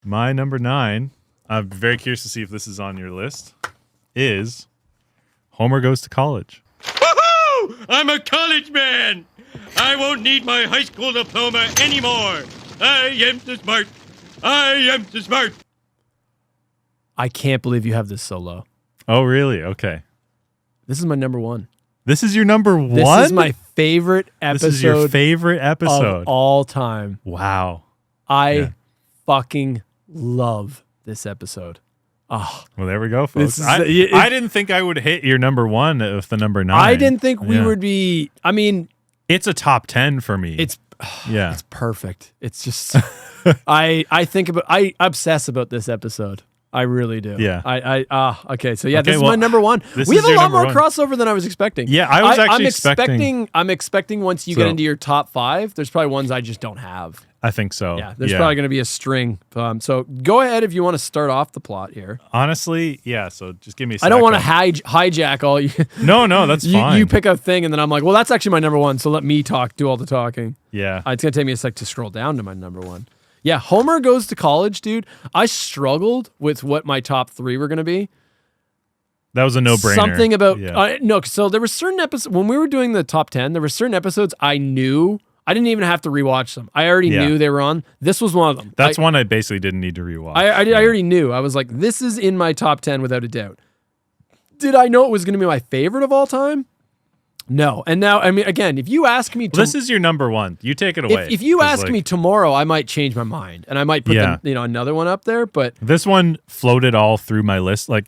My number 9, I'm very curious to see if this is on your list, is Homer Goes to College. Woohoo! I'm a college man! I won't need my high school diploma anymore. I am so smart. I am so smart. I can't believe you have this so low. Oh, really? Okay. This is my number 1. This is your number 1? This is my favorite episode. This is your favorite episode of all time. Wow. I fucking love this episode. Oh, well, there we go, folks. I didn't think I would hit your number 1 with the number 9. I didn't think we would be. I mean, it's a top 10 for me. It's perfect. It's just I obsess about this episode. I really do. Yeah. Okay. So this is my number 1. We have a lot more crossover than I was expecting. Yeah, I was actually expecting. I'm expecting once you get into your top 5, there's probably ones I just don't have. I think so. Yeah, there's probably going to be a string. So go ahead if you want to start off the plot here. Honestly, yeah. So just give me a second. I don't want to hijack all you. No, that's fine. You pick a thing and then I'm like, well, that's actually my number 1. So let me do all the talking. Yeah. It's going to take me a sec to scroll down to my number 1. Yeah, Homer Goes to College, dude. I struggled with what my top 3 were going to be. That was a no-brainer. Something about no. So there were certain episodes when we were doing the top 10. There were certain episodes I knew. I didn't even have to rewatch them. I already knew they were on. This was one of them. That's one I basically didn't need to rewatch. I already knew. I was like, this is in my top 10 without a doubt. Did I know it was going to be my favorite of all time? No. And now, I mean, again, if you ask me... this is your number 1. You take it away. If you ask me tomorrow, I might change my mind. And I might put another one up there, but... This one floated all through my list. Like,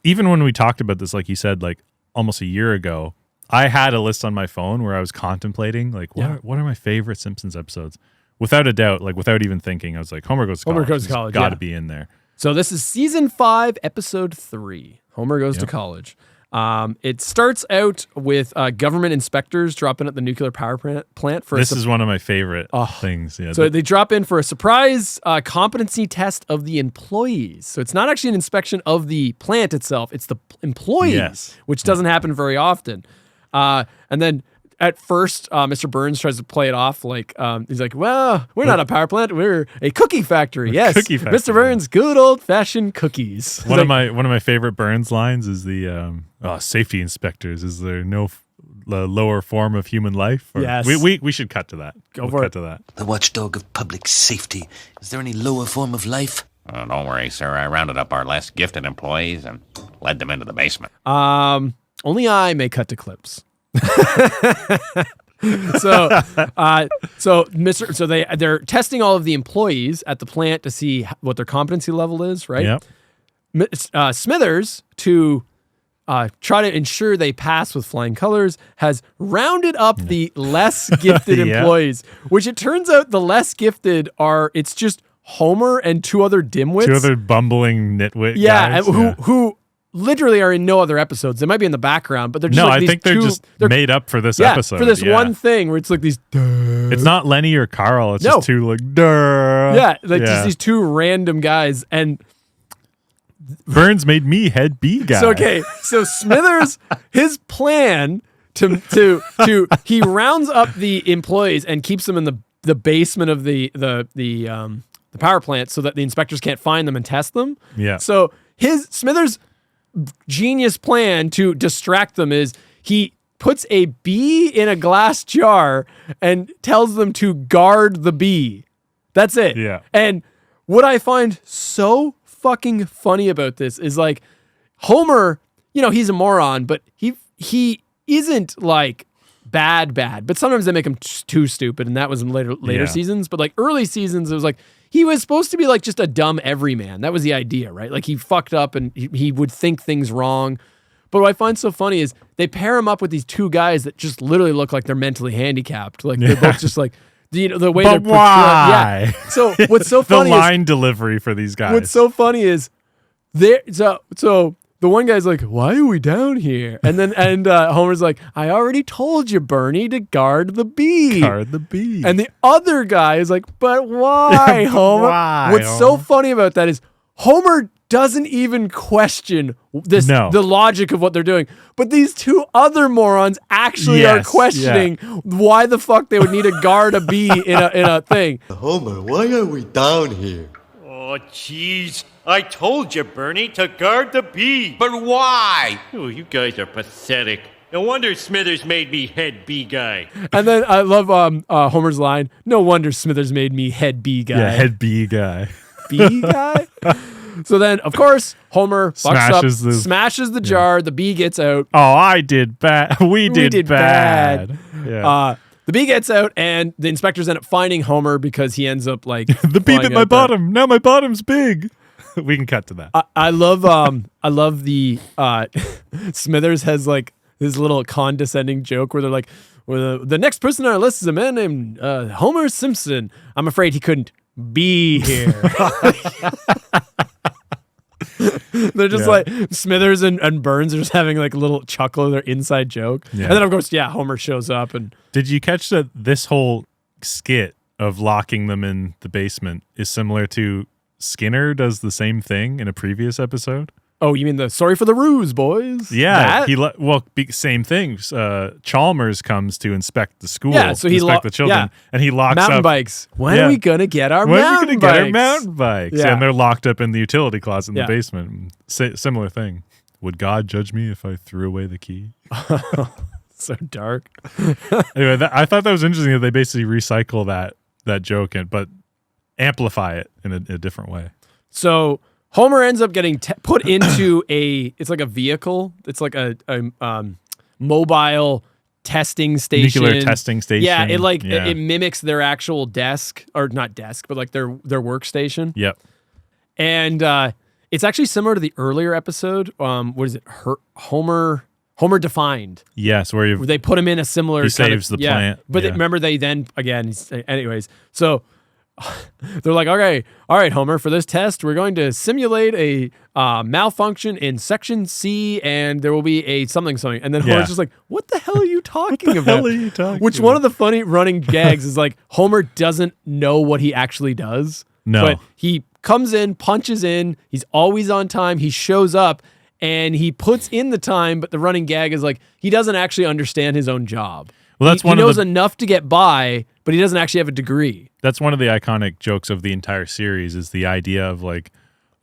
even when we talked about this, like you said, like almost a year ago, I had a list on my phone where I was contemplating, like, what are my favorite Simpsons episodes? Without a doubt, like without even thinking, I was like, Homer Goes to College. Homer Goes to College, got to be in there. So this is season 5, episode 3. Homer Goes to College. It starts out with government inspectors dropping at the nuclear power plant for. This is one of my favorite things. Yeah, so they drop in for a surprise competency test of the employees. So it's not actually an inspection of the plant itself; it's the employees, which doesn't happen very often. And then at first, Mr. Burns tries to play it off like he's like, "Well, we're not a power plant; we're a cookie factory." Yes, cookie factory. Mr. Burns, good old fashioned cookies. One of my favorite Burns lines is the safety inspectors. Is there no lower form of human life? Or, yes, we should cut to that. We'll cut to that. The watchdog of public safety. Is there any lower form of life? Don't worry, sir. I rounded up our less gifted employees and led them into the basement. Only I may cut to clips. They're testing all of the employees at the plant to see what their competency level is, right? Yep. Smithers, to try to ensure they pass with flying colors, has rounded up the less gifted employees, which it turns out the less gifted it's just Homer and 2 other dimwits. 2 other bumbling nitwit guys. Who literally are in no other episodes. They might be in the background, but they're just I think they're made up for this episode. For this one thing where it's like these... It's not Lenny or Carl. It's just 2 like... Just these 2 random guys. And Burns made me head B guy. So Smithers, his plan he rounds up the employees and keeps them in the basement of the power plant so that the inspectors can't find them and test them. Yeah. So Smithers' genius plan to distract them is he puts a bee in a glass jar and tells them to guard the bee. That's it. Yeah. And what I find so fucking funny about this is like Homer, he's a moron, but he isn't like bad, but sometimes they make him too stupid, and that was in later seasons. But like early seasons, it was like he was supposed to be like just a dumb everyman. That was the idea, right? Like he fucked up and he would think things wrong. But what I find so funny is they pair him up with these 2 guys that just literally look like they're mentally handicapped. Like they're both just like the way they're portrayed. Why? Yeah. So what's so funny the line delivery for these guys. What's so funny is so the one guy's like, "Why are we down here?" And Homer's like, "I already told you, Bernie, to guard the bee." Guard the bee. And the other guy is like, "But why, Homer?" What's so funny about that is Homer doesn't even question the logic of what they're doing. But these 2 other morons actually are questioning why the fuck they would need to guard a bee in a thing. Homer, why are we down here? Oh, jeez. I told you, Bernie, to guard the bee. But why? Oh, you guys are pathetic. No wonder Smithers made me head bee guy. And then I love Homer's line, no wonder Smithers made me head bee guy. Yeah, head bee guy. Bee guy? So then, of course, Homer Smashes smashes the jar. The bee gets out. Oh, I did bad. We did bad. Yeah. The bee gets out, and the inspectors end up finding Homer because he ends up like The bee flying bit my out bottom. Now my bottom's big. We can cut to that. I love the Smithers has like this little condescending joke where they're like, well, the next person on our list is a man named Homer Simpson. I'm afraid he couldn't be here. They're just like Smithers and Burns are just having like a little chuckle of their inside joke. Yeah. And then of course, Homer shows up and Did you catch that this whole skit of locking them in the basement is similar to Skinner does the same thing in a previous episode? oh, you mean the sorry for the ruse, boys? Yeah, That? Same thing. Chalmers comes to inspect the school, Yeah, so he inspect the children, and he locks mountain up bikes. When are we gonna get our mountain bikes? Yeah, Yeah. and they're locked up in the utility closet in Yeah. the basement. Similar thing. Would God judge me if I threw away the key? So dark. Anyway, I thought that was interesting that they basically recycle that joke, but amplify it in a different way. So Homer ends up getting put into it's like a vehicle. It's like a mobile testing station. Nuclear testing station. Yeah, it mimics their actual desk, or not desk, but like their workstation. Yep. And it's actually similar to the earlier episode. What is it? Homer Defined. Yes, where Where they put him in a similar. He saves the plant. But Yeah. remember, they then again. Anyways, so they're like, okay, all right, Homer, for this test, we're going to simulate a malfunction in section C, and there will be a something. And then Homer's just like, what the hell are you talking about? hell are you talking Which about? one of the funny running gags is like Homer doesn't know what he actually does. No. But he comes in, punches in, he's always on time, he shows up, and he puts in the time, but the running gag is like, he doesn't actually understand his own job. Well, that's he one of knows the- enough to get by, but he doesn't actually have a degree. That's one of the iconic jokes of the entire series is the idea of like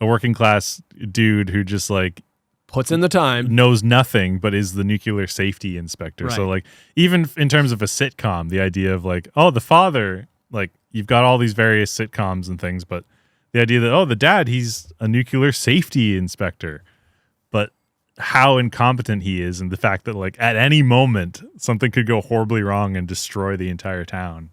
a working class dude who just like Puts in the time. knows nothing but is the nuclear safety inspector. So Right. like even in terms of a sitcom, the idea of like, oh, the father, like you've got all these various sitcoms and things, but the idea that, oh, the dad, he's a nuclear safety inspector. But how incompetent he is, and the fact that like at any moment something could go horribly wrong and destroy the entire town.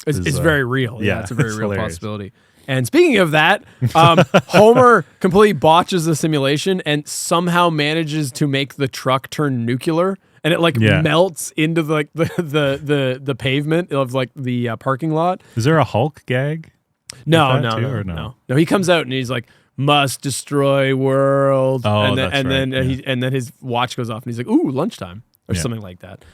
It's very real. yeah, It's a very it's real hilarious. possibility. And speaking of that, Homer completely botches the simulation and somehow manages to make the truck turn nuclear, and it like Yeah. melts into the pavement of like the parking lot. Is there a Hulk gag? No, that too, no, or no, no? no. He comes out and he's like, "Must destroy world." Oh, and then, that's and right, then yeah. and then his watch goes off and he's like, "Ooh, lunchtime," or Yeah. something like that.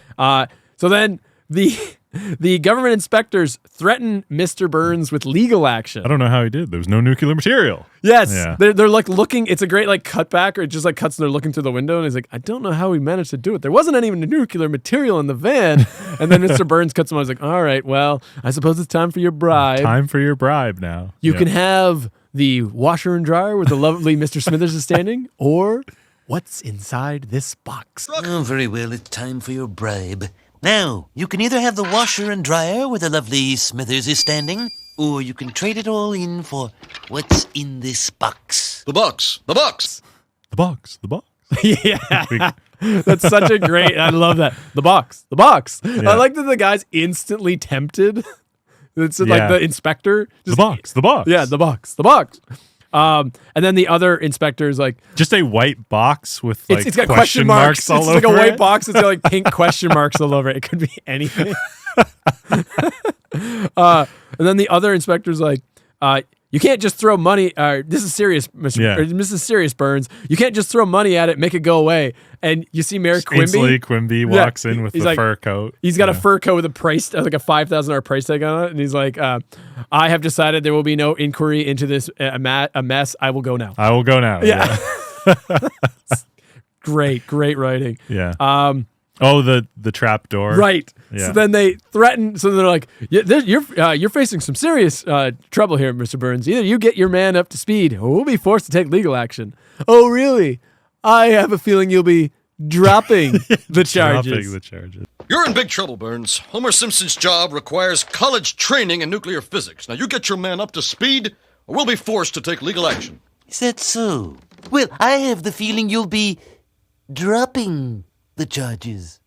So then the government inspectors threaten Mr. Burns with legal action. I don't know how he did. There was no nuclear material. Yes, Yeah. they're like looking. It's a great like cutback, or it just like cuts. And they're looking through the window, and he's like, "I don't know how he managed to do it. There wasn't any nuclear material in the van." And then Mr. Burns cuts him. I was like, "All right, well, I suppose it's time for your bribe. Time for your bribe now. You Yeah. can have the washer and dryer where the lovely Mr. Smithers is standing, or what's inside this box." Oh, very well. It's time for your bribe. Now, you can either have the washer and dryer where the lovely Smithers is standing, or you can trade it all in for what's in this box. The box. The box. The box. The box. Yeah. That's such a great. I love that. The box. The box. I like that the guy's instantly tempted. It's like Yeah. the inspector. The box. The box. Yeah, the box. The box. And then the other inspector is like, Just a white box with like it's got question marks all it's over like a white it. box. It's got like pink question marks all over it. It could be anything. And then the other inspector's like, you can't just throw money. This is serious, Mrs. Serious Burns. You can't just throw money at it, make it go away. And you see Mayor Instantly, Quimby. Quimby walks in with He's the like- fur coat. He's got a Yeah. fur coat with a price, like a $5,000 price tag on it, and he's like, "I have decided there will be no inquiry into this a mess. I will go now." I will go now. Yeah. Great writing. Yeah. Oh, the trap door. Right. Yeah. So then they threaten. So they're like, you're facing some serious trouble here, Mr. Burns. Either you get your man up to speed, or we'll be forced to take legal action. Oh, really? I have a feeling you'll be dropping the charges. Dropping the charges. You're in big trouble, Burns. Homer Simpson's job requires college training in nuclear physics. Now, you get your man up to speed, or we'll be forced to take legal action. Is that so? Well, I have the feeling you'll be dropping the charges.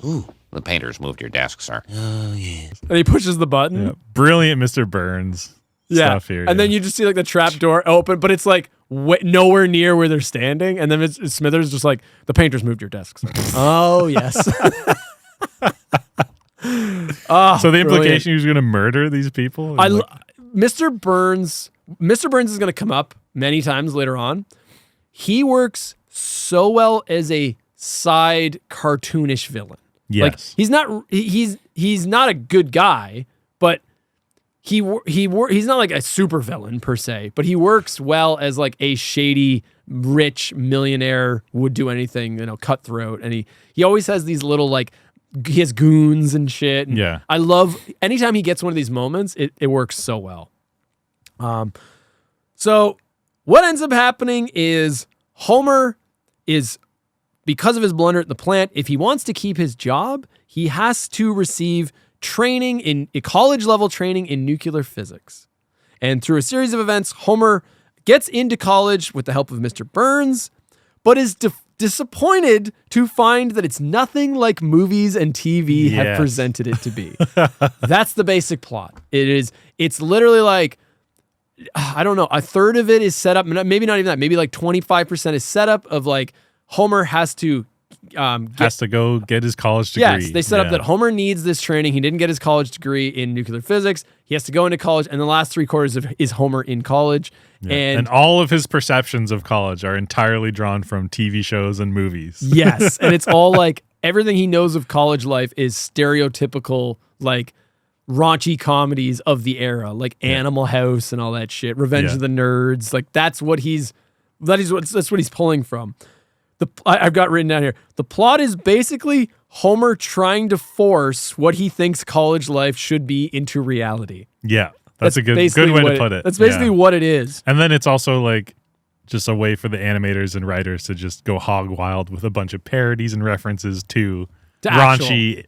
Ooh, the painter's moved your desk, sir. Oh, yes. And he pushes the button. Yeah. Brilliant, Mr. Burns. Stuff here. And then you just see like the trap door open, but it's like nowhere near where they're standing. And then Smithers just like, the painter's moved your desks. Oh, yes. So the implication he's going to murder these people? Mr. Burns is going to come up many times later on. He works so well as a side cartoonish villain. Yes. Like he's not a good guy, but he's not like a super villain per se, but he works well as like a shady rich millionaire would do anything, cutthroat, and he always has these little like he has goons and shit. And yeah. I love anytime he gets one of these moments, it works so well. So what ends up happening is Homer is, because of his blunder at the plant, if he wants to keep his job, he has to receive training in college level training in nuclear physics. And through a series of events, Homer gets into college with the help of Mr. Burns, but is disappointed to find that it's nothing like movies and TV have presented it to be. That's the basic plot. It's literally like, I don't know, a third of it is set up, maybe not even that, maybe like 25% is set up of like Homer has to go get his college degree. Yes, they set up that Homer needs this training. He didn't get his college degree in nuclear physics. He has to go into college, and the last 3/4 is Homer in college. Yeah. And all of his perceptions of college are entirely drawn from TV shows and movies. Yes, and it's all like everything he knows of college life is stereotypical, like raunchy comedies of the era, like Animal House and all that shit, Revenge of the Nerds. Like that's what he's pulling from. I've got written down here. The plot is basically Homer trying to force what he thinks college life should be into reality. Yeah, that's a good way to put it. That's basically what it is. And then it's also like just a way for the animators and writers to just go hog wild with a bunch of parodies and references to raunchy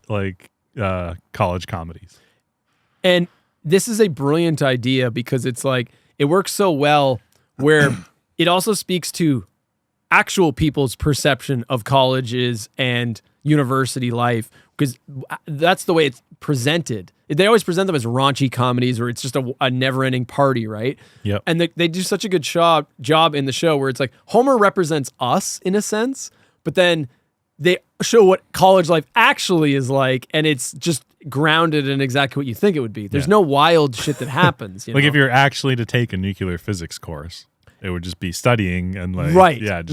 college comedies. And this is a brilliant idea because it's like it works so well where it also speaks to actual people's perception of colleges and university life, because that's the way it's presented. They always present them as raunchy comedies where it's just a never-ending party, right? Yep. And they do such a good job in the show where it's like Homer represents us in a sense, but then they show what college life actually is like, and it's just grounded in exactly what you think it would be. There's no wild shit that happens. Like if you're actually to take a nuclear physics course, it would just be studying and like, and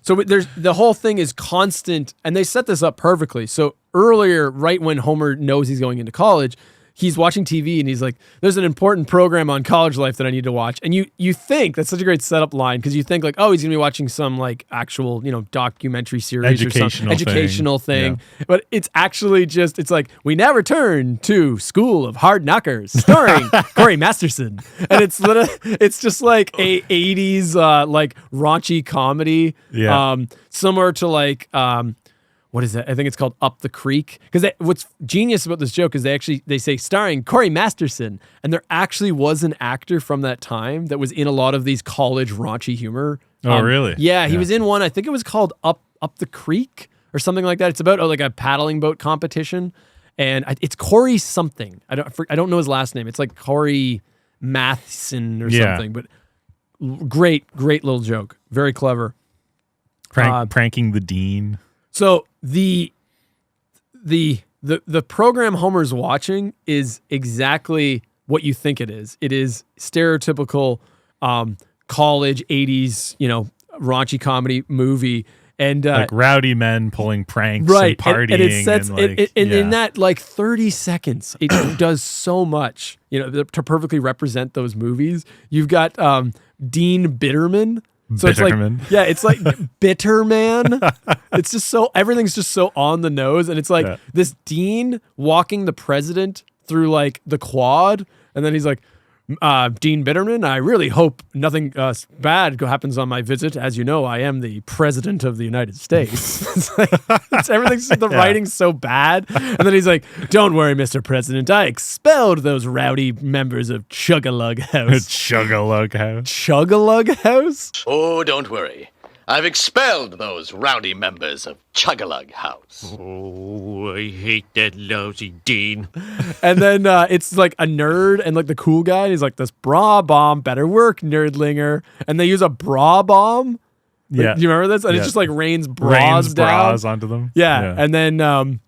so there's the whole thing is constant, and they set this up perfectly. So earlier, right when Homer knows he's going into college, he's watching TV and he's like, there's an important program on college life that I need to watch. And you think that's such a great setup line because you think like, oh, he's gonna be watching some like actual, documentary series or some educational thing. Yeah. But it's actually just, it's like, we now return to School of Hard Knockers starring Corey Masterson. And it's just like a 80s like raunchy comedy. Yeah. Similar to like what is that? I think it's called Up the Creek. Because what's genius about this joke is they say starring Corey Masterson, and there actually was an actor from that time that was in a lot of these college raunchy humor. Oh, really? Yeah, he was in one. I think it was called Up the Creek or something like that. It's about like a paddling boat competition, and it's Corey something. I don't know his last name. It's like Corey Matheson or something. But great little joke. Very clever. Pranking the dean. So the program Homer's watching is exactly what you think it is. It is stereotypical college 80s, raunchy comedy movie, and like rowdy men pulling pranks and partying. And it sets in that like 30 seconds, it does so much, to perfectly represent those movies. You've got Dean Bitterman, So Bitterman. it's like, it's like bitter man. It's just so, everything's just so on the nose. And it's like this dean walking the president through like the quad. And then he's like, Dean Bitterman, I really hope nothing bad happens on my visit. As you know, I am the president of the United States. Everything's the writing's so bad. And then he's like, don't worry, Mr. President. I expelled those rowdy members of Chug-a-Lug House. Chug-a-Lug House. Chug-a-Lug House? Oh, don't worry. I've expelled those rowdy members of Chug-a-Lug House. Oh, I hate that lousy dean. And then it's like a nerd and like the cool guy. And he's like, this bra bomb better work, nerdlinger. And they use a bra bomb. Like, do you remember this? And it just like rains bras down. Onto them. Yeah. And then and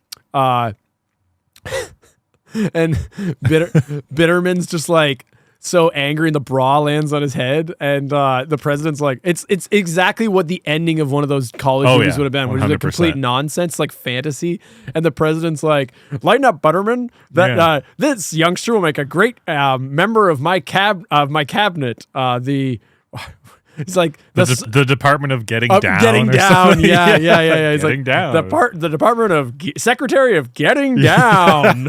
Bitterman's just like so angry and the bra lands on his head, and the president's like, it's exactly what the ending of one of those college movies would have been, which is a complete nonsense, like fantasy. And the president's like, lighten up, Butterman. That this youngster will make a great member of my cabinet. It's like the Department of Getting Down. Getting Down. Yeah. He's Getting like Down. The Department of Secretary of Getting Down.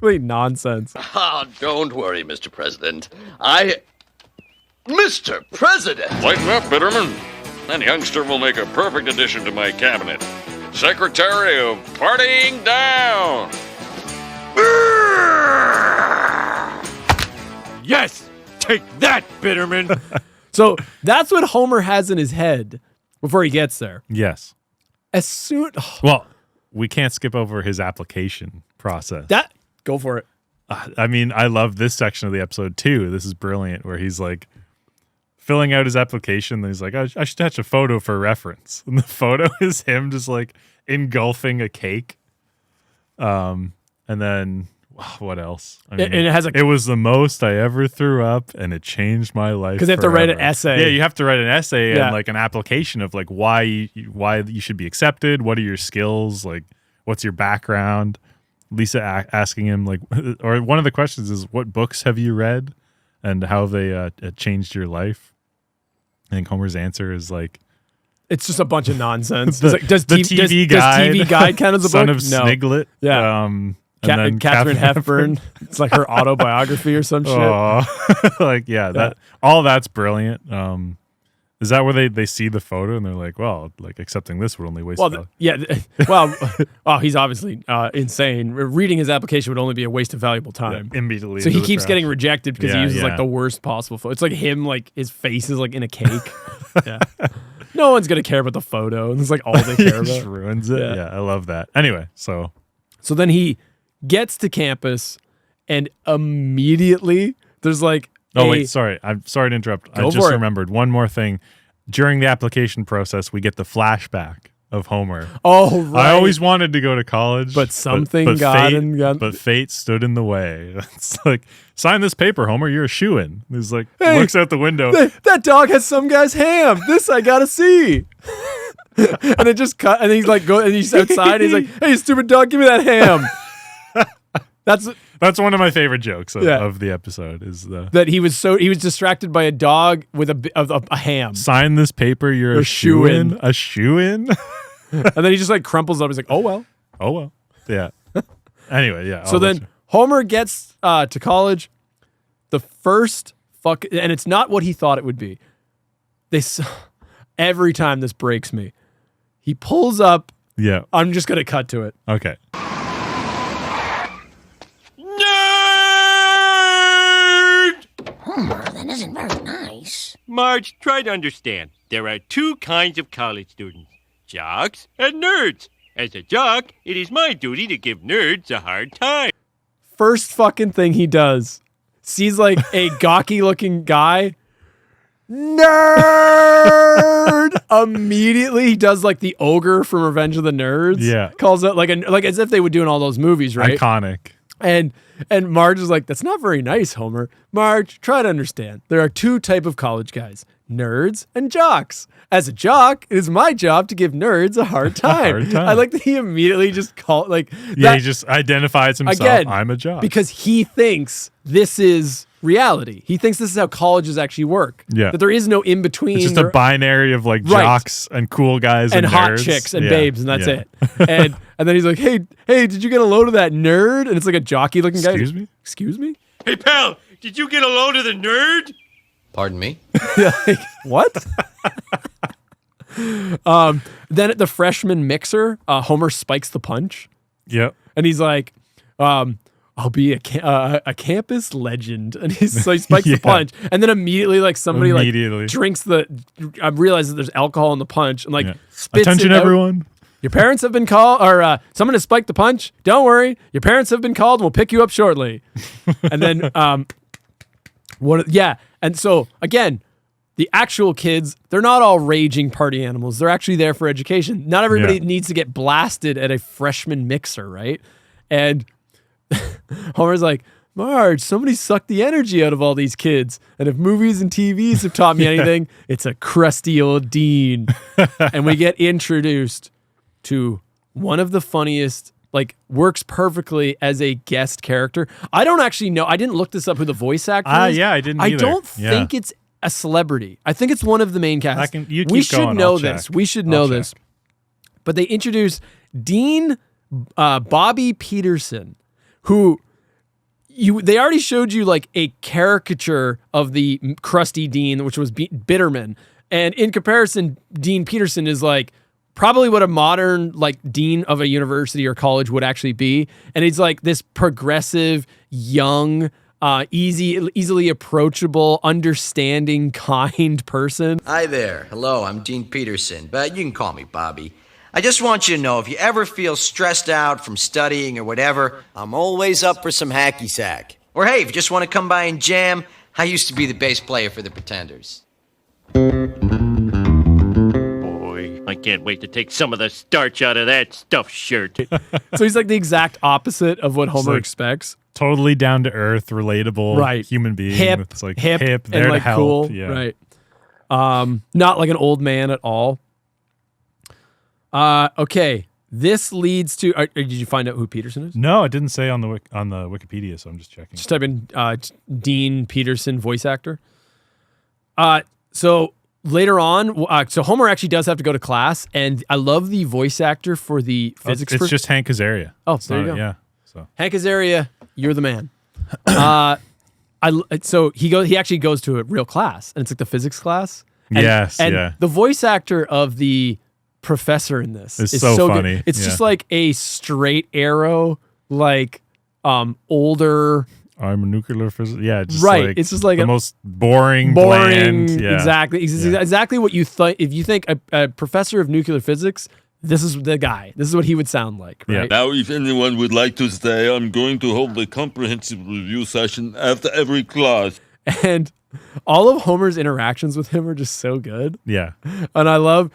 Complete nonsense. Ah, don't worry, Mr. President. Mr. President! Lighten up, Bitterman. That youngster will make a perfect addition to my cabinet. Secretary of Partying Down. Yes! Take that, Bitterman! So that's what Homer has in his head before he gets there. Yes. As soon... Well, we can't skip over his application process. Go for it. I mean, I love this section of the episode too. This is brilliant, where he's like filling out his application. Then he's like, I should attach a photo for reference. And the photo is him just like engulfing a cake. And then what else? I mean, and it has it was the most I ever threw up, and it changed my life. Because they have to write an essay. Yeah, you have to write an essay and like an application of like why you should be accepted. What are your skills? Like, what's your background? Lisa asking him like, or one of the questions is, what books have you read, and how have they changed your life? I think Homer's answer is like, it's just a bunch of nonsense. The, like, does TV Guide, TV Guide count as a Son book? of Sniglet. Yeah. And then Catherine Hepburn. It's like her autobiography or some shit. Like, that all that's brilliant. Is that where they see the photo and they're like, well, like accepting this would only waste. He's obviously insane. Reading his application would only be a waste of valuable time. Yeah, immediately. So he keeps getting rejected because he uses like the worst possible photo. It's like him, like his face is like in a cake. No one's gonna care about the photo, and it's like all they care about. Just ruins it. Yeah, I love that. Anyway, so then he gets to campus, and immediately there's like. Oh, wait, sorry. I'm sorry to interrupt. I just remembered one more thing. During the application process, we get the flashback of Homer. Oh, right. I always wanted to go to college. But something but fate stood in the way. It's like, sign this paper, Homer. You're a shoo-in. He's like, looks out the window. That dog has some guy's ham. This I gotta see. And it just cut. And he's like, and he's outside. And he's like, hey, stupid dog, give me that ham. That's one of my favorite jokes of the episode is that he was distracted by a dog with a ham. Sign this paper, you're a shoo-in. A shoo-in? And then he just like crumples up. He's like, oh well. Yeah. Anyway, yeah. So then Homer gets to college. The first and it's not what he thought it would be. Every time this breaks me. He pulls up. Yeah. I'm just gonna cut to it. Okay. Homer, that isn't very nice. Marge, try to understand. There are two kinds of college students, jocks and nerds. As a jock, it is my duty to give nerds a hard time. First fucking thing he does, sees like a gawky-looking guy. Nerd! Immediately, he does like the ogre from Revenge of the Nerds. Yeah. Calls it like as if they would do in all those movies, right? Iconic. And Marge is like, that's not very nice, Homer. Marge, try to understand. There are two type of college guys, nerds and jocks. As a jock, it is my job to give nerds a hard time. I like that he immediately just he just identifies himself. Again, I'm a jock. Because he thinks this is reality. He thinks this is how colleges actually work. Yeah. That there is no in between. It's just a binary of like jocks and cool guys and hot nerds. chicks and babes, and that's it. And then he's like, hey, did you get a load of that nerd? And it's like a jockey looking guy. Excuse me? Hey, pal, did you get a load of the nerd? Pardon me? Like, what? Then at the freshman mixer, Homer spikes the punch. Yep. And he's like, I'll be a campus legend. And he spikes the punch. And then immediately, like, somebody like drinks realizes that there's alcohol in the punch and like spits Attention, it out. everyone. Your parents have been called, or someone has spiked the punch. Don't worry. Your parents have been called and we'll pick you up shortly. And then, And so, again, the actual kids, they're not all raging party animals. They're actually there for education. Not everybody needs to get blasted at a freshman mixer, right? And Homer's like, Marge, somebody sucked the energy out of all these kids. And if movies and TVs have taught me anything, it's a crusty old dean. And we get introduced to one of the funniest, like, works perfectly as a guest character. I don't actually know. I didn't look this up who the voice actor is. Yeah, I didn't I either. don't think it's a celebrity. I think it's one of the main cast. We should know this. We should know this. But they introduced Dean Bobby Peterson, who they already showed you like a caricature of the crusty Dean, which was Bitterman. And in comparison, Dean Peterson is like probably what a modern like dean of a university or college would actually be. And he's like this progressive, young, easily approachable, understanding, kind person. Hi there. Hello, I'm Dean Peterson, but you can call me Bobby. I just want you to know, if you ever feel stressed out from studying or whatever, I'm always up for some hacky sack. Or hey, if you just want to come by and jam, I used to be the bass player for the Pretenders. Boy, I can't wait to take some of the starch out of that stuffed shirt. So he's like the exact opposite of what Homer expects. Totally down to earth, relatable human being. Hip, it's like hip there and like to help. cool. Yeah. Right. Not like an old man at all. Okay. This leads to. Did you find out who Peterson is? No, it didn't say on the Wikipedia, so I'm just checking. Just type in Dean Peterson, voice actor. So later on, so Homer actually does have to go to class, and I love the voice actor for the physics. It's just Hank Azaria. Oh, there you go. Yeah. So Hank Azaria, you're the man. So he actually goes to a real class, and it's like the physics class. And the voice actor of the professor in this is so funny. Good. It's just like a straight arrow, like older. I'm a nuclear physicist. Yeah, just right. Like it's just like the most boring, bland. Yeah. Exactly. Exactly what you think. If you think a professor of nuclear physics, this is the guy. This is what he would sound like. Right? Yeah. Now, if anyone would like to stay, I'm going to hold a comprehensive review session after every class. And all of Homer's interactions with him are just so good. Yeah. And I love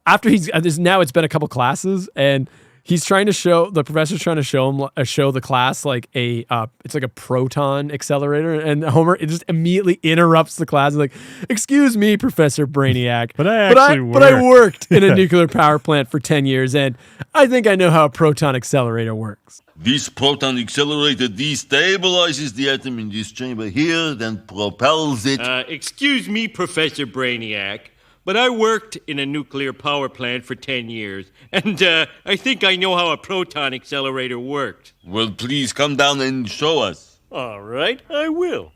after now it's been a couple classes, and he's trying to show the professor's trying to show him show the class like it's like a proton accelerator, and Homer just immediately interrupts the class and like, "Excuse me, Professor Brainiac, but I worked in a nuclear power plant for 10 years, and I think I know how a proton accelerator works." This proton accelerator destabilizes the atom in this chamber here, then propels it. Excuse me, Professor Brainiac, but I worked in a nuclear power plant for 10 years, and I think I know how a proton accelerator worked. Well, please come down and show us. All right, I will.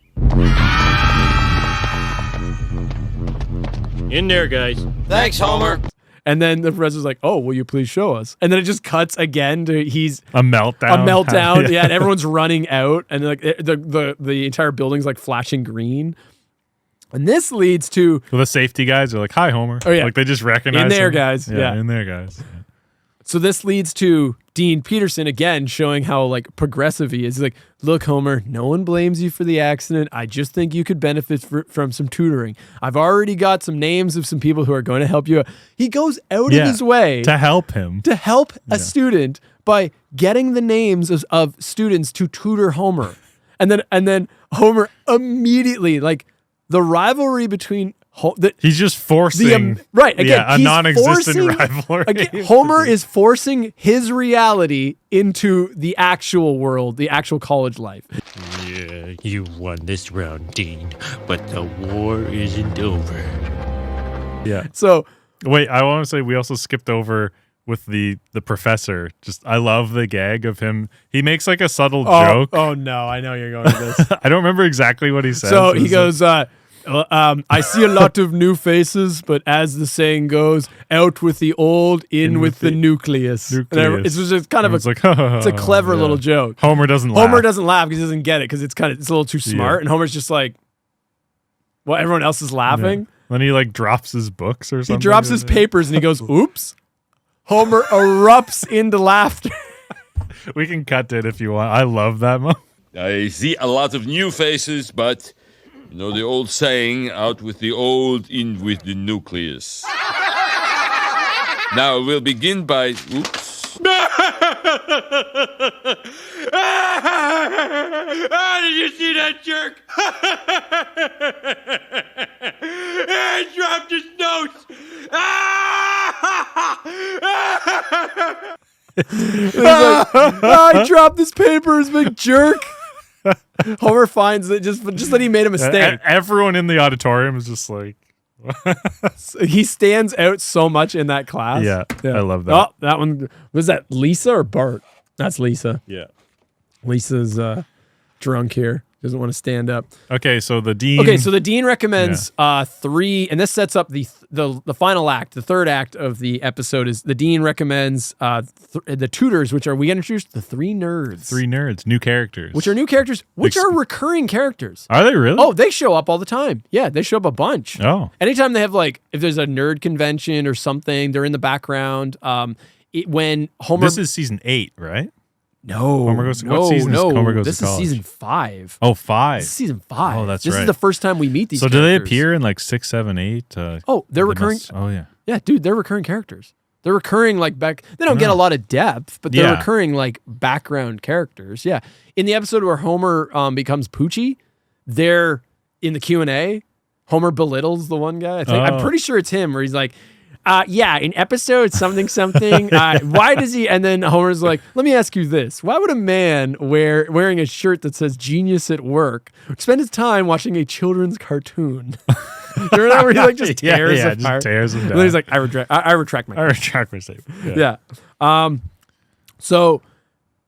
In there, guys. Thanks, Homer. And then the professor's like, "Oh, will you please show us?" And then it just cuts again to he's a meltdown. Yeah, and everyone's running out, and like the entire building's like flashing green. And this leads to the safety guys are like, "Hi, Homer." Oh yeah, like they just recognize in there, him. guys. Yeah, in there, guys. Yeah. So this leads to Dean Peterson again showing how like progressive he is. He's like, "Look, Homer, no one blames you for the accident. I just think you could benefit from some tutoring. I've already got some names of some people who are going to help you." He goes out of his way to help him, a student by getting the names of students to tutor Homer, and then Homer immediately like the rivalry between. He's just forcing a non-existent rivalry. Again, Homer is forcing his reality into the actual world, the actual college life. You won this round, Dean, but the war isn't over. Yeah. So wait, I want to say we also skipped over with the professor. Just I love the gag of him. He makes like a subtle joke. Oh no, I know you're going to this. I don't remember exactly what he says. So he goes, I see a lot of new faces, but as the saying goes, out with the old, in with the nucleus. And it's just kind of it's a clever little joke. Homer doesn't laugh. Homer doesn't laugh because he doesn't get it because it's a little too smart. And Homer's just like, well, everyone else is laughing. Yeah. Then he like drops his books or something. He drops his papers and he goes, oops. Homer erupts into laughter. We can cut it if you want. I love that moment. I see a lot of new faces, but you know the old saying, out with the old, in with the nucleus. Now we'll begin by... Oops. Did you see that jerk? He dropped his notes. He's like, I dropped this papers, big jerk. Homer finds that just that he made a mistake. Everyone in the auditorium is just like... He stands out so much in that class. Yeah, I love that. Oh, that one. Was that Lisa or Bart? That's Lisa. Yeah. Lisa's drunk here. Doesn't want to stand up. Okay, so the dean... Okay, so the dean recommends 3, and this sets up the final act. The third act of the episode is the dean recommends the tutors, which are, we introduced the 3 nerds. 3 nerds, new characters. Which are new characters, which are recurring characters. Are they really? Oh, they show up all the time. Yeah, they show up a bunch. Oh. Anytime they have, like, if there's a nerd convention or something, they're in the background. When Homer... This is season 8, right? No, what season is Homer Goes this to College? Is season 5. Oh, 5. This is season 5. Oh, that's this right. This is the first time we meet these So characters. do they appear in like 6, 7, 8? They're recurring. Oh, yeah. Yeah, dude, they're recurring characters. They're recurring like back. They don't get a lot of depth, but they're recurring like background characters. Yeah. In the episode where Homer becomes Poochie, they're in the Q&A. Homer belittles the one guy. I think I'm pretty sure it's him where he's like, in episode something, why does he? And then Homer's like, let me ask you this. Why would a man wearing a shirt that says genius at work spend his time watching a children's cartoon? You remember that where he like just tears apart? Just tears him down. And then he's like, I retract my statement. Yeah. So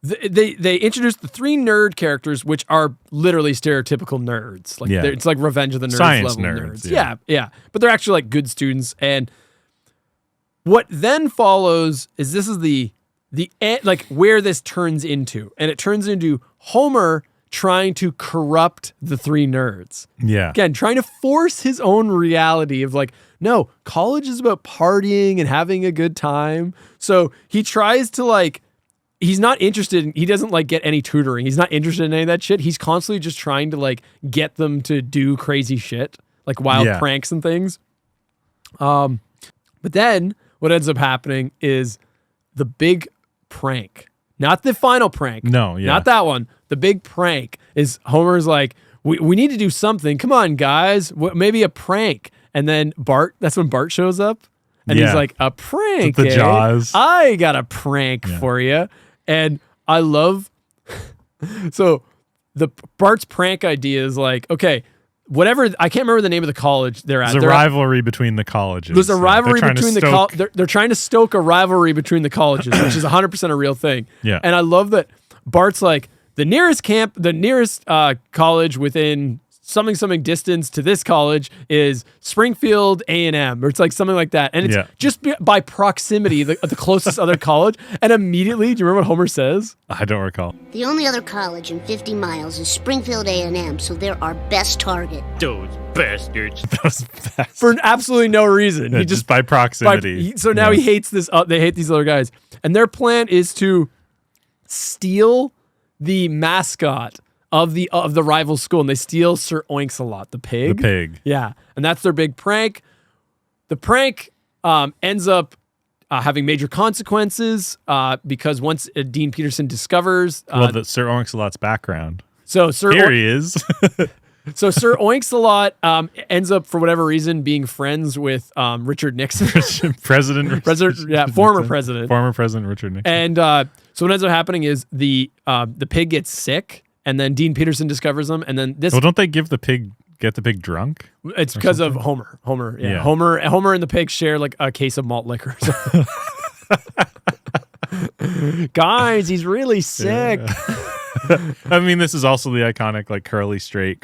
they introduced the 3 nerd characters, which are literally stereotypical nerds. Like it's like Revenge of the Nerds Science level nerds. Yeah. But they're actually like good students. And what then follows is this is the like where this turns into, and it turns into Homer trying to corrupt the 3 nerds. Yeah. Again, trying to force his own reality of like, no, college is about partying and having a good time. So he tries to like, he's not interested. He doesn't like get any tutoring. He's not interested in any of that shit. He's constantly just trying to like get them to do crazy shit, like wild pranks and things. But then what ends up happening is the big prank, not the final prank. No, not that one. The big prank is Homer's like, we need to do something. Come on, guys. Maybe a prank. And then that's when Bart shows up. And he's like, a prank, the Jaws. I got a prank for you. And I love... So Bart's prank idea is like, okay, whatever, I can't remember the name of the college they're at. There's a rivalry between the colleges. There's a rivalry between they're trying to stoke a rivalry between the colleges, which is 100% a real thing. Yeah. And I love that Bart's like, the nearest college within something distance to this college is Springfield A&M, or it's like something like that. And it's just by proximity, the closest other college. And immediately, do you remember what Homer says? I don't recall. The only other college in 50 miles is Springfield A&M, so they're our best target. Those bastards. For absolutely no reason. Yeah, he just by proximity. So now he hates this. They hate these other guys. And their plan is to steal the mascot of the rival school, and they steal Sir Oinks-a-Lot, the pig. The pig. Yeah, and that's their big prank. The prank ends up having major consequences because once Dean Peterson discovers... the Sir Oinks-a-Lot's background. So Here he is. So Sir Oinks-a-Lot ends up, for whatever reason, being friends with Richard Nixon. Former president. Former President Richard Nixon. And so what ends up happening is the pig gets sick, and then Dean Peterson discovers them, and then this. Well, don't they get the pig drunk? It's because of Homer. Yeah. Homer and the pig share like a case of malt liquor. Guys, he's really sick. I mean, this is also the iconic like curly straight.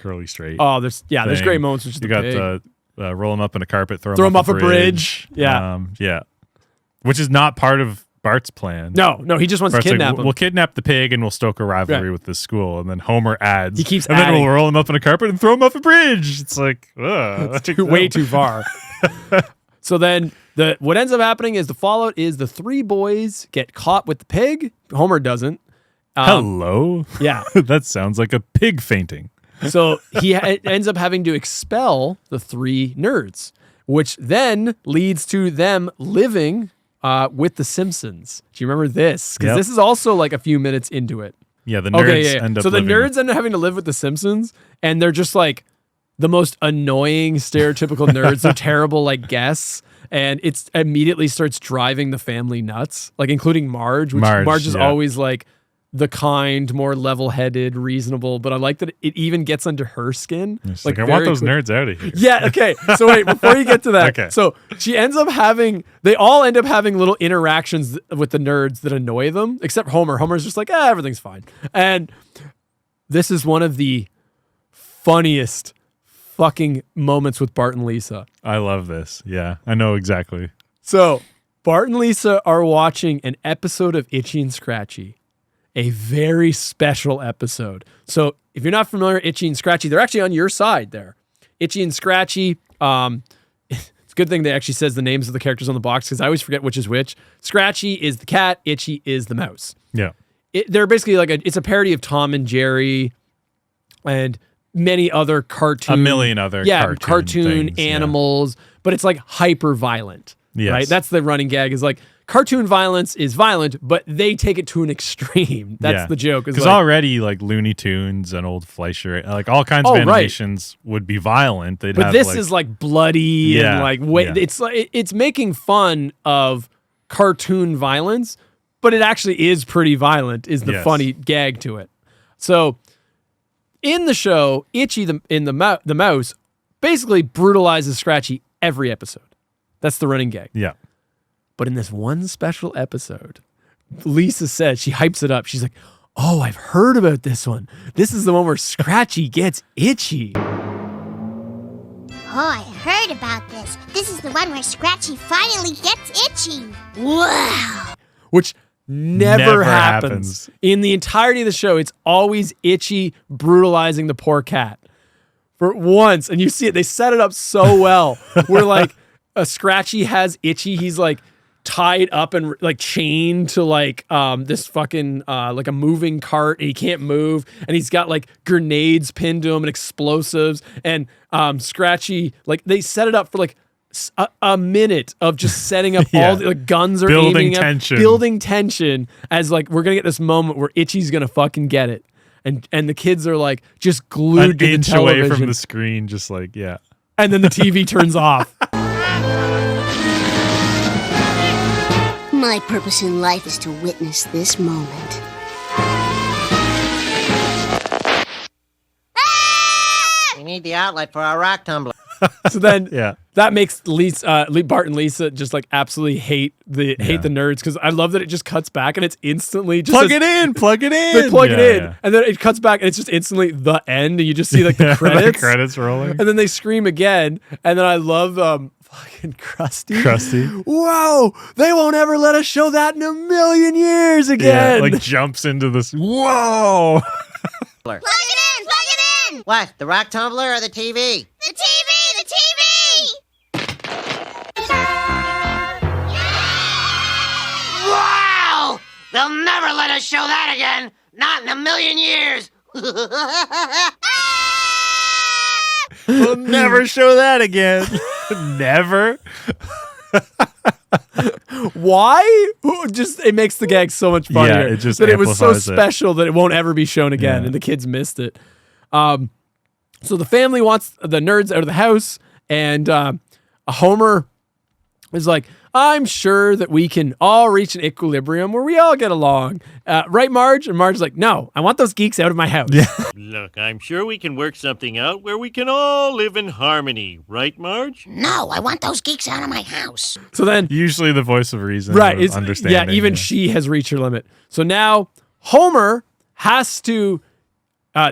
Oh, there's great moments. Which is you the got roll him up in a carpet, throw him off a bridge. Yeah, which is not part of Bart's plan. No, he just wants to kidnap him. We'll kidnap the pig and we'll stoke a rivalry with this school. And then Homer adds, he keeps and adding. then we'll roll him up in a carpet and throw him off a bridge. It's like, it's way too far. So then what ends up happening is the fallout is the three boys get caught with the pig. Homer doesn't. Hello? Yeah. That sounds like a pig fainting. So he ends up having to expel the three nerds, which then leads to them living with the Simpsons. Do you remember this? Because this is also like a few minutes into it. Yeah, the nerds end up So the living nerds end up having to live with the Simpsons, and they're just like the most annoying, stereotypical nerds. They're terrible like guests. And it immediately starts driving the family nuts, like including Marge, which Marge is always like the kind, more level-headed, reasonable. But I like that it even gets under her skin. Like I want those nerds out of here. Yeah, okay. So wait, before you get to that. Okay. So they all end up having little interactions with the nerds that annoy them, except Homer. Homer's just like, everything's fine. And this is one of the funniest fucking moments with Bart and Lisa. I love this. Yeah, I know exactly. So Bart and Lisa are watching an episode of Itchy and Scratchy, a very special episode. So if you're not familiar with Itchy and Scratchy, they're actually on your side there. Itchy and Scratchy, it's a good thing they actually says the names of the characters on the box because I always forget which is which. Scratchy is the cat, Itchy is the mouse. Yeah. They're basically like it's a parody of Tom and Jerry and many other cartoon. A million other cartoon things, animals, but it's like hyper violent. Yes. Right? That's the running gag is like cartoon violence is violent, but they take it to an extreme. That's the joke. Because already like Looney Tunes and old Fleischer, like all kinds of animations would be violent. But this is like bloody and like it's like it's making fun of cartoon violence, but it actually is pretty violent. Is the funny gag to it. So in the show, Itchy the mouse basically brutalizes Scratchy every episode. That's the running gag. Yeah. But in this one special episode, Lisa said, she hypes it up. She's like, oh, I've heard about this one. This is the one where Scratchy gets itchy. Oh, I heard about this. This is the one where Scratchy finally gets itchy. Wow. Which never happens. In the entirety of the show, it's always Itchy brutalizing the poor cat. For once, and you see it, they set it up so well. Where like a Scratchy has Itchy, he's like tied up and like chained to like this fucking like a moving cart, and he can't move, and he's got like grenades pinned to him and explosives, and Scratchy, like they set it up for like a minute of just setting up all the like, guns are building aiming tension. Building tension as like we're gonna get this moment where Itchy's gonna fucking get it, and the kids are like just glued to the television, away from the screen, just like and then the TV turns off. My purpose in life is to witness this moment. We need the outlet for our rock tumbler. So then, that makes Bart and Lisa just like absolutely hate the nerds, because I love that it just cuts back and it's instantly just plug it in. They plug it in, and then it cuts back and it's just instantly the end, and you just see like the credits, the credits rolling, and then they scream again, and then I love fucking Krusty. Wow, they won't ever let us show that in a million years again. Yeah, like jumps into this. Whoa. Plug it in. What? The rock tumbler or the TV? The TV. Wow! They'll never let us show that again. Not in a million years. We'll never show that again. Never. Why? Just it makes the gag so much funnier. Yeah, it just that it was so amplifies it. special that it won't ever be shown again, and the kids missed it. So the family wants the nerds out of the house, and Homer is like, I'm sure that we can all reach an equilibrium where we all get along. Right, Marge? And Marge's like, no, I want those geeks out of my house. Yeah. Look, I'm sure we can work something out where we can all live in harmony. Right, Marge? No, I want those geeks out of my house. So then, Usually the voice of reason. right, Or it's, understanding. yeah, even she has reached her limit. So now Homer has to,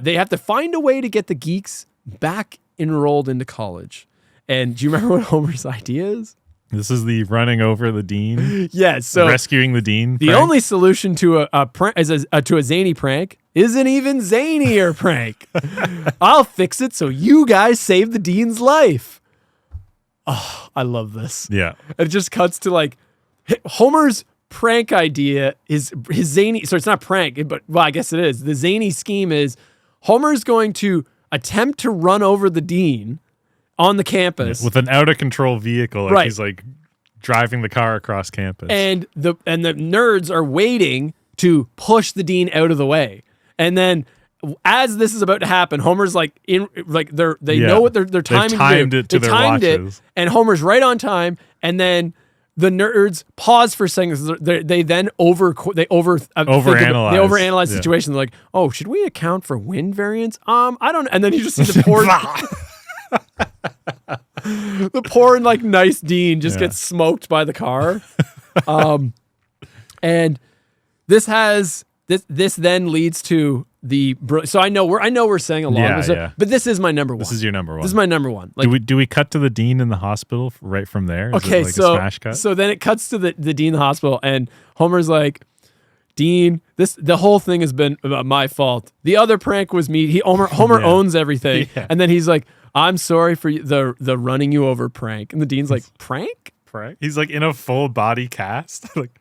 they have to find a way to get the geeks back enrolled into college. And do you remember what Homer's idea is? This is the running over the dean. Yes. So rescuing the dean. the prank. only solution to a zany prank is an even zanier prank. I'll fix it so you guys save the dean's life. Oh, I love this. Yeah. It just cuts to like Homer's prank idea is his zany. So it's not prank, but well, I guess it is. The zany scheme is Homer's going to attempt to run over the dean on the campus with an out of control vehicle. Like Right. He's like driving the car across campus. and the nerds are waiting to push the dean out of the way. And then as this is about to happen, Homer's like they Yeah. know what they're They've timing timed to do. it to They their timed watches. it, and Homer's right on time. And then the nerds pause for seconds. They then overanalyze the Yeah. situation. They're like, "Oh, should we account for wind variance? I don't know." And then you just see the poor, the poor like nice dean just gets smoked by the car. And this then leads to so I know we're saying a lot Yeah, of this, yeah. but this is my number one. This is your number one. This is my number one. Like, do we cut to the dean in the hospital right from there? Is okay, it like so a smash cut? so then it cuts to the dean in the hospital, and Homer's like, Dean, the whole thing has been about my fault. The other prank was me. Homer Yeah. owns everything, Yeah. and then he's like, I'm sorry for the running you over prank, and the dean's like, prank? He's like in a full body cast. Like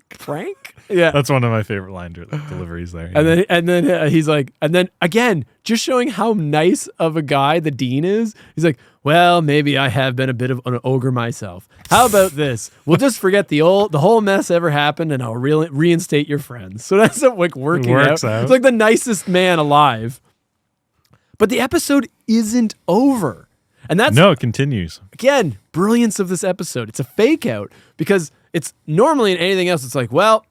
Prank? Yeah. That's one of my favorite line deliveries there. And then he's like, and then again, just showing how nice of a guy the dean is. He's like, well, maybe I have been a bit of an ogre myself. How about this? We'll just forget the whole mess ever happened, and I'll reinstate your friends. So that's like working works out. out. It's like the nicest man alive. But the episode isn't over, and that's no, it continues. Again, brilliance of this episode. It's a fake out because it's normally in anything else. It's like, well,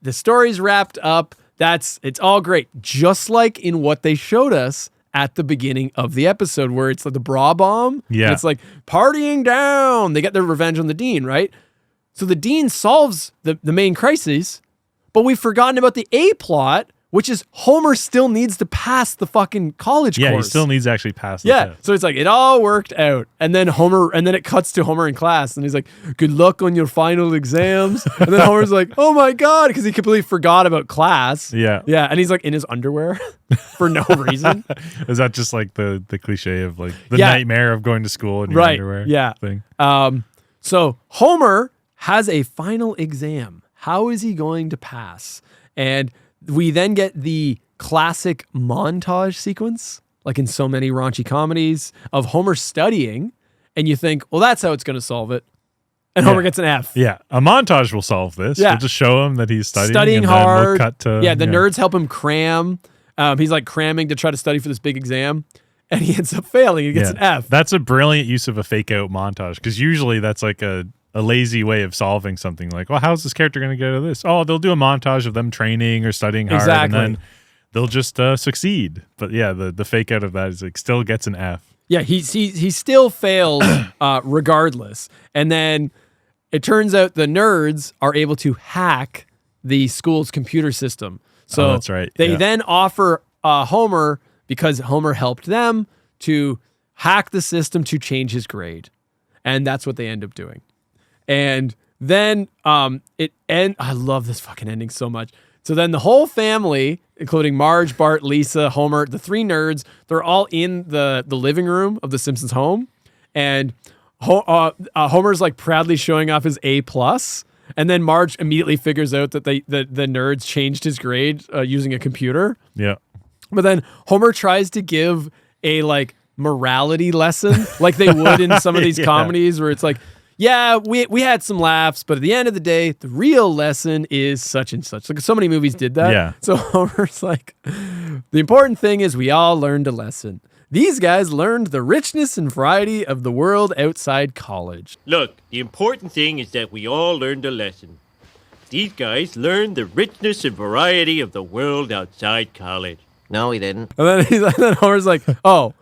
the story's wrapped up. It's all great. Just like in what they showed us at the beginning of the episode where it's like the bra bomb. Yeah. And it's like partying down. They get their revenge on the dean, right? So the dean solves the main crisis, but we've forgotten about the A plot, which is Homer still needs to pass the fucking college Yeah, course. he still needs to actually pass the Yeah, test. so it's like it all worked out, and then it cuts to Homer in class, and he's like, "Good luck on your final exams." And then Homer's like, "Oh my god," because he completely forgot about class. Yeah. and he's like in his underwear for no reason. Is that just like the cliche of like the Yeah. nightmare of going to school in your Right? underwear? Yeah. Thing. So Homer has a final exam. How is he going to pass? And we then get the classic montage sequence, like in so many raunchy comedies, of Homer studying, and you think, well, that's how it's going to solve it. And Homer gets an F. Yeah, a montage will solve this. Yeah. We'll just show him that he's studying and hard. Then we'll cut to, the nerds help him cram. He's like cramming to try to study for this big exam, and he ends up failing. He gets an F. That's a brilliant use of a fake out montage because usually that's like a lazy way of solving something. Like, well, how's this character going to get out of this? Oh, they'll do a montage of them training or studying hard, Exactly. and then they'll just succeed. But yeah, the fake out of that is like still gets an F. Yeah, he still fails regardless. And then it turns out the nerds are able to hack the school's computer system. So that's right. They Yeah. then offer Homer, because Homer helped them, to hack the system to change his grade. And that's what they end up doing. And then I love this fucking ending so much. So then the whole family, including Marge, Bart, Lisa, Homer, the three nerds, they're all in the living room of the Simpsons home. And Homer's like proudly showing off his A+. And then Marge immediately figures out that the nerds changed his grade using a computer. Yeah. But then Homer tries to give a like morality lesson like they would in some of these Yeah. comedies where it's like, yeah, we had some laughs, but at the end of the day, the real lesson is such and such. Like so many movies did that. Yeah. So Homer's like, the important thing is we all learned a lesson. These guys learned the richness and variety of the world outside college. Look, the important thing is that we all learned a lesson. These guys learned the richness and variety of the world outside college. No, he didn't. And then Homer's like, oh,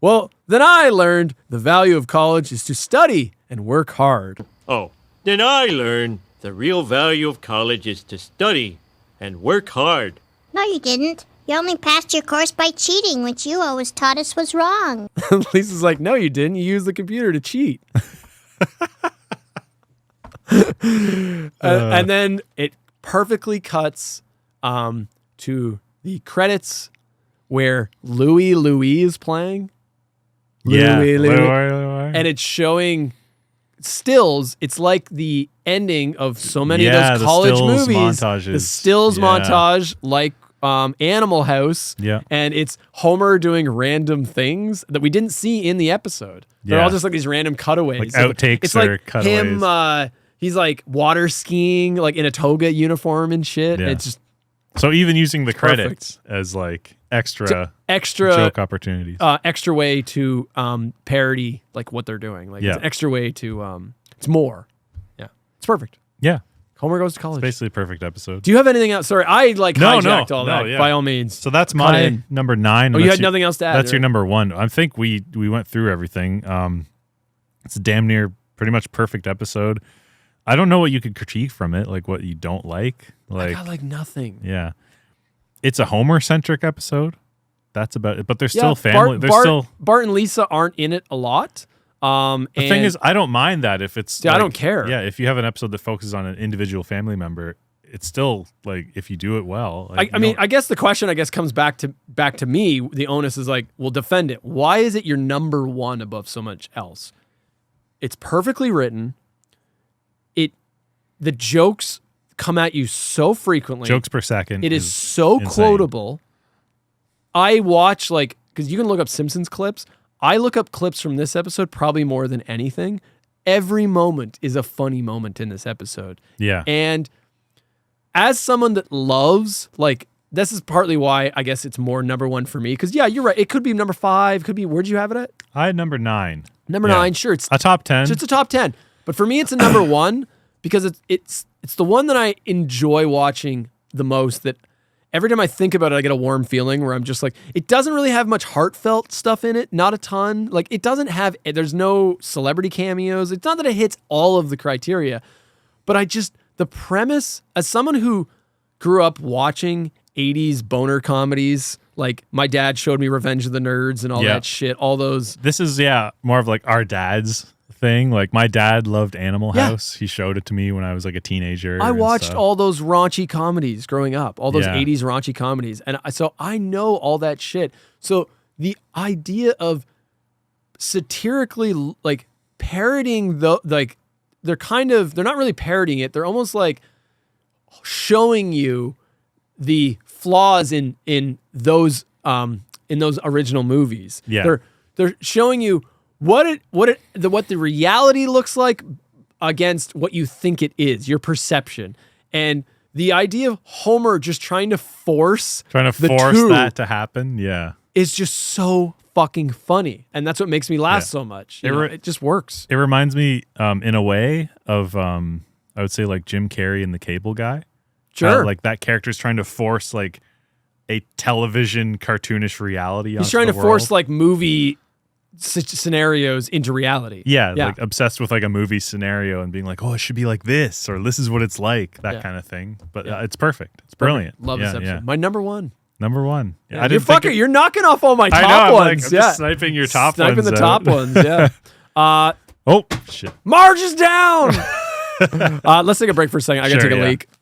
well, then I learned the value of college is to study and work hard. Oh, then I learned the real value of college is to study and work hard. No, you didn't. You only passed your course by cheating, which you always taught us was wrong. Lisa's like, no, you didn't. You used the computer to cheat. And then it perfectly cuts to the credits where Louie is playing. Louie. And it's showing stills. It's like the ending of so many of those college movies. Montages. The stills montage, like Animal House. Yeah. And it's Homer doing random things that we didn't see in the episode. They're all just like these random cutaways. Like outtakes it's or like cutaways. him, he's like water skiing, like in a toga uniform and shit. Yeah. It's just so even using the credits as like extra joke opportunities. Extra way to parody like what they're doing. Like it's an extra way to it's more. Yeah. It's perfect. Yeah. Homer goes to college. It's basically a perfect episode. Do you have anything else? Sorry, I hijacked all that by all means. So that's my number 9. Oh, you had nothing else to add? That's your number 1. I think we went through everything. It's a damn near pretty much perfect episode. I don't know what you could critique from it, like what you don't like. Like, I got like nothing. Yeah. It's a Homer-centric episode. That's about it. But there's still family. Bart and Lisa aren't in it a lot. The thing is, I don't mind that if it's. I don't care. Yeah, if you have an episode that focuses on an individual family member, it's still like if you do it well. Like, I mean, I guess the question comes back to me. The onus is like, well, defend it. Why is it your number 1 above so much else? It's perfectly written. The jokes come at you so frequently. Jokes per second. It is so insane. quotable. I watch because you can look up Simpsons clips. I look up clips from this episode probably more than anything. Every moment is a funny moment in this episode. Yeah. And as someone that loves, this is partly why I guess it's more number 1 for me. Because, yeah, you're right. It could be number 5. Could be, where'd you have it at? I had number 9. Number 9, sure. It's a top 10. It's a top 10. But for me, it's a number 1 because it's the one that I enjoy watching the most. That every time I think about it, I get a warm feeling where I'm just like, it doesn't really have much heartfelt stuff in it. Not a ton. Like, it doesn't have, there's no celebrity cameos. It's not that it hits all of the criteria, but the premise, as someone who grew up watching 80s boner comedies, like my dad showed me Revenge of the Nerds and all that shit, all those. This is, more of like our dad's thing. Like my dad loved Animal House. He showed it to me when I was like a teenager. I watched all those raunchy comedies growing up, all those 80s raunchy comedies. And so I know all that shit. So the idea of satirically like parodying they're not really parodying it. They're almost like showing you the flaws in those original movies. Yeah. They're showing you what the reality looks like against what you think it is, your perception. And the idea of Homer just trying to force that to happen, is just so fucking funny. And that's what makes me laugh so much. It just works. It reminds me, in a way, of I would say like Jim Carrey and the Cable Guy. Sure. Like that character's trying to force like a television cartoonish reality. He's trying to force like movie scenarios into reality. Yeah, like obsessed with like a movie scenario and being like, oh, it should be like this, or this is what it's like, that kind of thing. But it's perfect. It's brilliant. Love this episode. Yeah. My number 1. Number 1. Yeah, you're knocking off all my top ones. I'm just sniping your top ones. Sniping the top ones, yeah. Oh, shit. Marge is down! Let's take a break for a second. I got to take a leak.